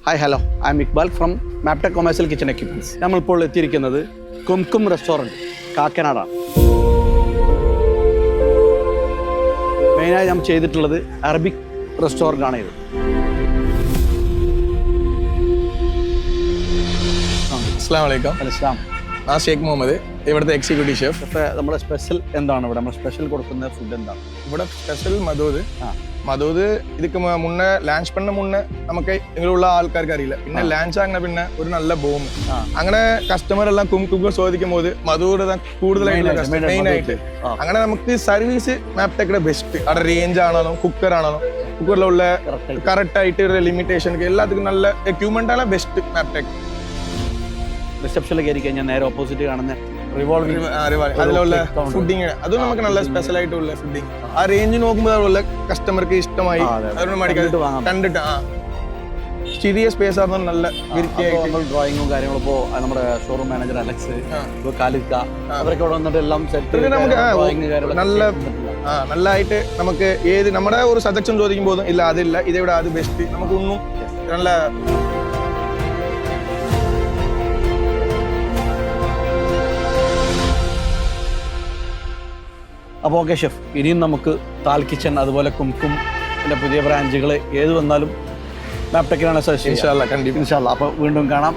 Hi hello, I'm Iqbal from Maptech commercial kitchen equipments. നമ്മളിപ്പോൾ എത്തിയിരിക്കുന്നത് kumkum restaurant കാക്കനാടാണ്. മെയിനായി നമ്മൾ ചെയ്തിട്ടുള്ളത് അറബിക് റെസ്റ്റോറൻ്റ് ആണ് ഇത്. അസ്സലാമു അലൈക്കും. അലൈസ്ലാം. ഞാൻ ഷേഖ് മുഹമ്മദ്, ഇവിടുത്തെ എക്സിക്യൂട്ടീവ് ഷെഫ്. ഇപ്പോൾ നമ്മുടെ സ്പെഷ്യൽ എന്താണ് ഇവിടെ? നമ്മൾ സ്പെഷ്യൽ കൊടുക്കുന്ന ഫുഡ് എന്താണ് ഇവിടെ സ്പെഷ്യൽ മധൂത് இதுக்கு முன்னே ലാൻച്ച് பண்ண മുന്നേ നമുക്ക് ഇങ്ങനെയുള്ള ആൾക്കാർക്ക് അറിയില്ല. പിന്നെ ലാൻച്ച് ആകുന്ന പിന്നെ ഒരു നല്ല ബോം അങ്ങനെ കസ്റ്റമർ എല്ലാം കുംകും ചോദിക്കുമ്പോൾ മധൂർ കൂടുതലായിട്ട് മെയിൻ ആയിട്ട് അങ്ങനെ നമുക്ക് സർവീസ് മാപ്ടെക്കിന്റെ ബെസ്റ്റ്. അവിടെ റേഞ്ച് ആണല്ലോ, കുക്കർ ആണല്ലോ, കുക്കറിലുള്ള കറക്റ്റ് ആയിട്ട് ഒരു ലിമിറ്റേഷൻ എല്ലാത്തിനും നല്ല എക്യുപ്മെന്റ് ആണ് ബെസ്റ്റ് മാപ്ടെക്. റിസപ്ഷനിൽ കയറി കഴിഞ്ഞാൽ നേരെ ഓപ്പോസിറ്റ് കാണുന്ന റിവോൾവിംഗ് അതിലുള്ള ഫുഡിങ് അതും നമുക്ക് നല്ല സ്പെഷ്യൽ ആയിട്ടുള്ള ഫുഡിങ്. ആ റേഞ്ച് നോക്കുമ്പോൾ അതുപോലെ കസ്റ്റമർക്ക് ഇഷ്ടമായി കണ്ടിട്ട് ചെറിയ സ്പേസ് ആയിരുന്നു, നല്ല വൃത്തിയായിട്ട് ഡ്രോയിങ്ങും കാര്യങ്ങളും. ഇപ്പോൾ നമ്മുടെ ഷോറൂം മാനേജർ അലക്സ്, കാലിക്ക, അവരൊക്കെ ഇവിടെ വന്നിട്ട് എല്ലാം സെറ്റ് നമുക്ക് നല്ലതായിട്ട് നമുക്ക് ഏത് നമ്മുടെ ഒരു സജക്ഷൻ ചോദിക്കുമ്പോൾ ഇല്ല അതില്ല ഇതെവിടെ അത് ബെസ്റ്റ് നമുക്കൊന്നും നല്ല. അപ്പോൾ ഓക്കെ ഷെഫ്, ഇനിയും നമുക്ക് താൽ കിച്ചൺ അതുപോലെ കുംകും പിന്നെ പുതിയ ബ്രാഞ്ചുകൾ ഏത് വന്നാലും മാപ്ടെക്കിനാണ് സജസ്റ്റ്. ഇൻഷാ അല്ലാ, കണ്ടിപ്പാ. ഇൻഷാ അല്ലാ. അപ്പോൾ വീണ്ടും കാണാം.